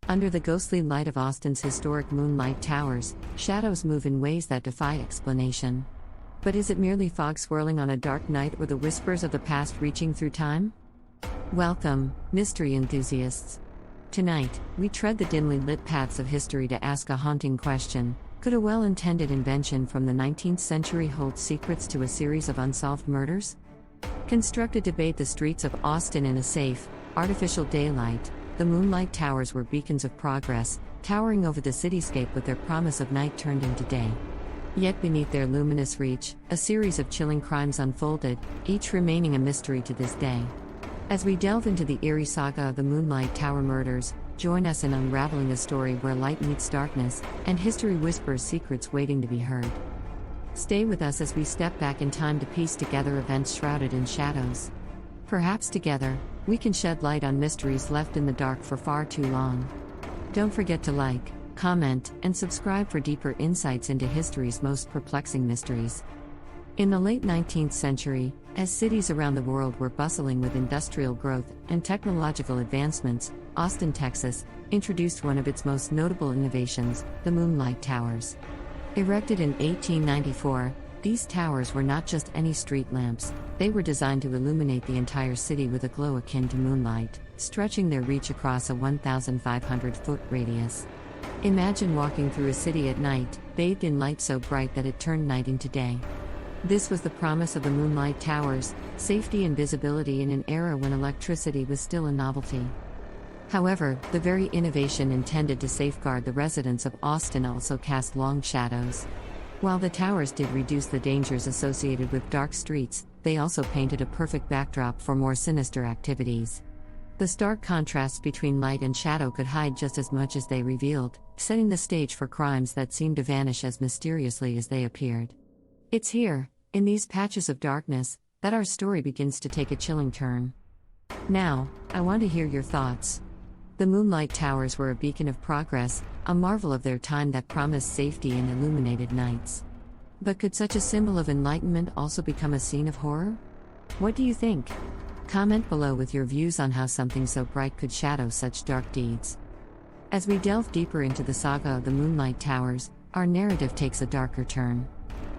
Under the ghostly light of Austin's historic Moonlight Towers, shadows move in ways that defy explanation. But is it merely fog swirling on a dark night or the whispers of the past reaching through time? Welcome, mystery enthusiasts. Tonight, we tread the dimly lit paths of history to ask a haunting question. Could a well-intended invention from the 19th century hold secrets to a series of unsolved murders? Constructed to bathe the streets of Austin in a safe, artificial daylight, the Moonlight Towers were beacons of progress, towering over the cityscape with their promise of night turned into day. Yet beneath their luminous reach, a series of chilling crimes unfolded, each remaining a mystery to this day. As we delve into the eerie saga of the Moonlight Tower murders, join us in unraveling a story where light meets darkness, and history whispers secrets waiting to be heard. Stay with us as we step back in time to piece together events shrouded in shadows. Perhaps together, we can shed light on mysteries left in the dark for far too long. Don't forget to like, comment, and subscribe for deeper insights into history's most perplexing mysteries. In the late 19th century, as cities around the world were bustling with industrial growth and technological advancements, Austin, Texas, introduced one of its most notable innovations, the Moonlight Towers. Erected in 1894, these towers were not just any street lamps, they were designed to illuminate the entire city with a glow akin to moonlight, stretching their reach across a 1,500-foot radius. Imagine walking through a city at night, bathed in light so bright that it turned night into day. This was the promise of the Moonlight Towers, safety and visibility in an era when electricity was still a novelty. However, the very innovation intended to safeguard the residents of Austin also cast long shadows. While the towers did reduce the dangers associated with dark streets, they also painted a perfect backdrop for more sinister activities. The stark contrast between light and shadow could hide just as much as they revealed, setting the stage for crimes that seemed to vanish as mysteriously as they appeared. It's here, in these patches of darkness, that our story begins to take a chilling turn. Now, I want to hear your thoughts. The Moonlight Towers were a beacon of progress, a marvel of their time that promised safety and illuminated nights. But could such a symbol of enlightenment also become a scene of horror? What do you think? Comment below with your views on how something so bright could shadow such dark deeds. As we delve deeper into the saga of the Moonlight Towers, our narrative takes a darker turn.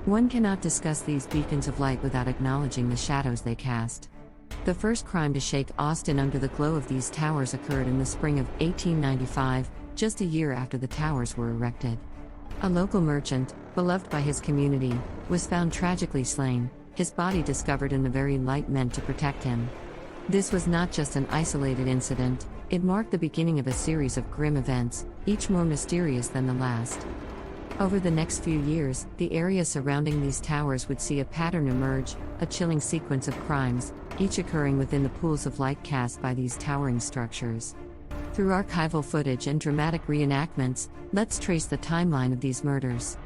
One cannot discuss these beacons of light without acknowledging the shadows they cast. The first crime to shake Austin under the glow of these towers occurred in the spring of 1895, just a year after the towers were erected. A local merchant, beloved by his community, was found tragically slain, his body discovered in the very light meant to protect him. This was not just an isolated incident, it marked the beginning of a series of grim events, each more mysterious than the last. Over the next few years, the area surrounding these towers would see a pattern emerge, a chilling sequence of crimes, each occurring within the pools of light cast by these towering structures. Through archival footage and dramatic reenactments, let's trace the timeline of these murders.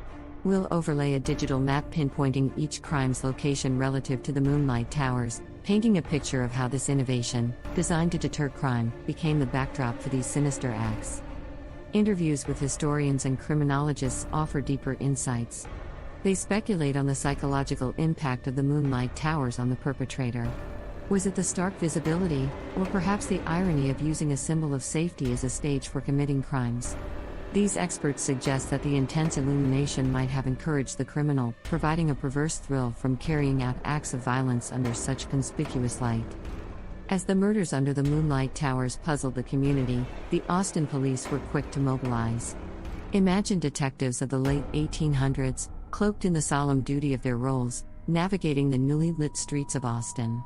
We'll overlay a digital map pinpointing each crime's location relative to the Moonlight Towers, painting a picture of how this innovation, designed to deter crime, became the backdrop for these sinister acts. Interviews with historians and criminologists offer deeper insights. They speculate on the psychological impact of the Moonlight Towers on the perpetrator. Was it the stark visibility, or perhaps the irony of using a symbol of safety as a stage for committing crimes? These experts suggest that the intense illumination might have encouraged the criminal, providing a perverse thrill from carrying out acts of violence under such conspicuous light. As the murders under the Moonlight Towers puzzled the community, the Austin police were quick to mobilize. Imagine detectives of the late 1800s, cloaked in the solemn duty of their roles, navigating the newly lit streets of Austin.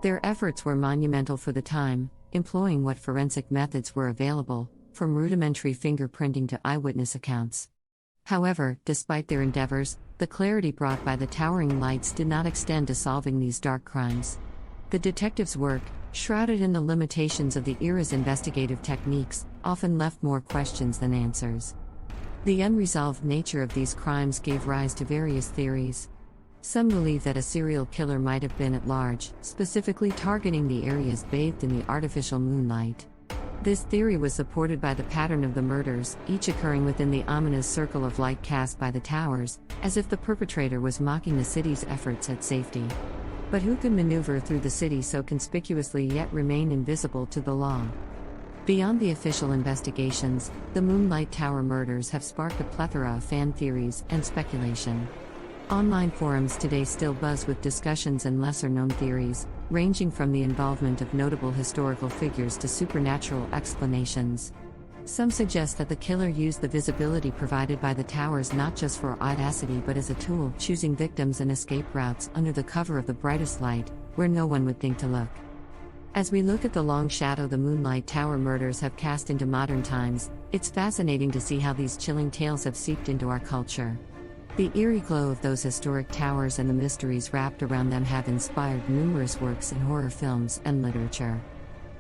Their efforts were monumental for the time, employing what forensic methods were available, from rudimentary fingerprinting to eyewitness accounts. However, despite their endeavors, the clarity brought by the towering lights did not extend to solving these dark crimes. The detectives' work, shrouded in the limitations of the era's investigative techniques, often left more questions than answers. The unresolved nature of these crimes gave rise to various theories. Some believe that a serial killer might have been at large, specifically targeting the areas bathed in the artificial moonlight. This theory was supported by the pattern of the murders, each occurring within the ominous circle of light cast by the towers, as if the perpetrator was mocking the city's efforts at safety. But who could maneuver through the city so conspicuously yet remain invisible to the law? Beyond the official investigations, the Moonlight Tower murders have sparked a plethora of fan theories and speculation. Online forums today still buzz with discussions and lesser-known theories, ranging from the involvement of notable historical figures to supernatural explanations. Some suggest that the killer used the visibility provided by the towers not just for audacity but as a tool, choosing victims and escape routes under the cover of the brightest light, where no one would think to look. As we look at the long shadow the Moonlight Tower murders have cast into modern times, it's fascinating to see how these chilling tales have seeped into our culture. The eerie glow of those historic towers and the mysteries wrapped around them have inspired numerous works in horror films and literature.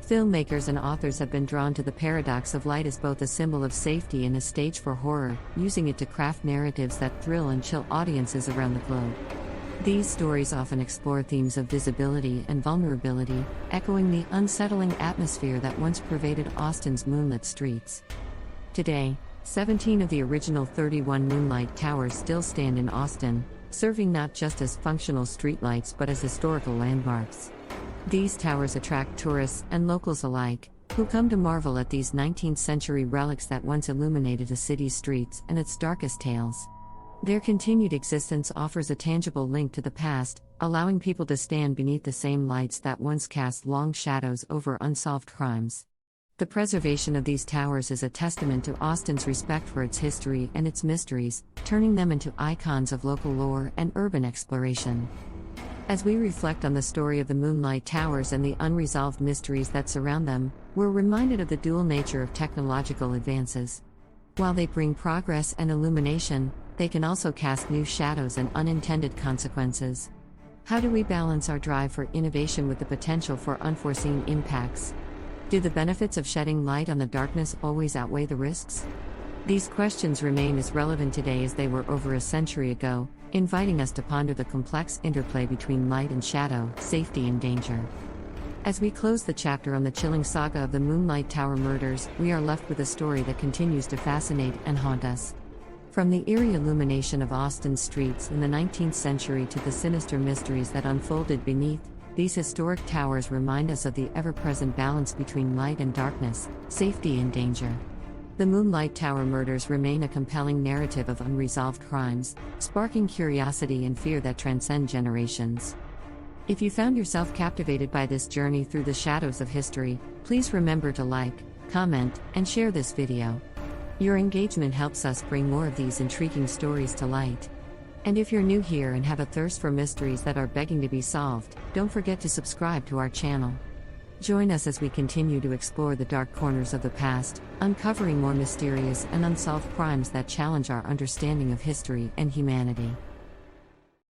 Filmmakers and authors have been drawn to the paradox of light as both a symbol of safety and a stage for horror, using it to craft narratives that thrill and chill audiences around the globe. These stories often explore themes of visibility and vulnerability, echoing the unsettling atmosphere that once pervaded Austin's moonlit streets. Today, 17 of the original 31 Moonlight Towers still stand in Austin, serving not just as functional streetlights but as historical landmarks. These towers attract tourists and locals alike, who come to marvel at these 19th-century relics that once illuminated a city's streets and its darkest tales. Their continued existence offers a tangible link to the past, allowing people to stand beneath the same lights that once cast long shadows over unsolved crimes. The preservation of these towers is a testament to Austin's respect for its history and its mysteries, turning them into icons of local lore and urban exploration. As we reflect on the story of the Moonlight Towers and the unresolved mysteries that surround them, we're reminded of the dual nature of technological advances. While they bring progress and illumination, they can also cast new shadows and unintended consequences. How do we balance our drive for innovation with the potential for unforeseen impacts? Do the benefits of shedding light on the darkness always outweigh the risks? These questions remain as relevant today as they were over a century ago, inviting us to ponder the complex interplay between light and shadow, safety and danger. As we close the chapter on the chilling saga of the Moonlight Tower murders, we are left with a story that continues to fascinate and haunt us. From the eerie illumination of Austin's streets in the 19th century to the sinister mysteries that unfolded beneath, these historic towers remind us of the ever-present balance between light and darkness, safety and danger. The Moonlight Tower murders remain a compelling narrative of unresolved crimes, sparking curiosity and fear that transcend generations. If you found yourself captivated by this journey through the shadows of history, please remember to like, comment, and share this video. Your engagement helps us bring more of these intriguing stories to light. And if you're new here and have a thirst for mysteries that are begging to be solved, don't forget to subscribe to our channel. Join us as we continue to explore the dark corners of the past, uncovering more mysterious and unsolved crimes that challenge our understanding of history and humanity.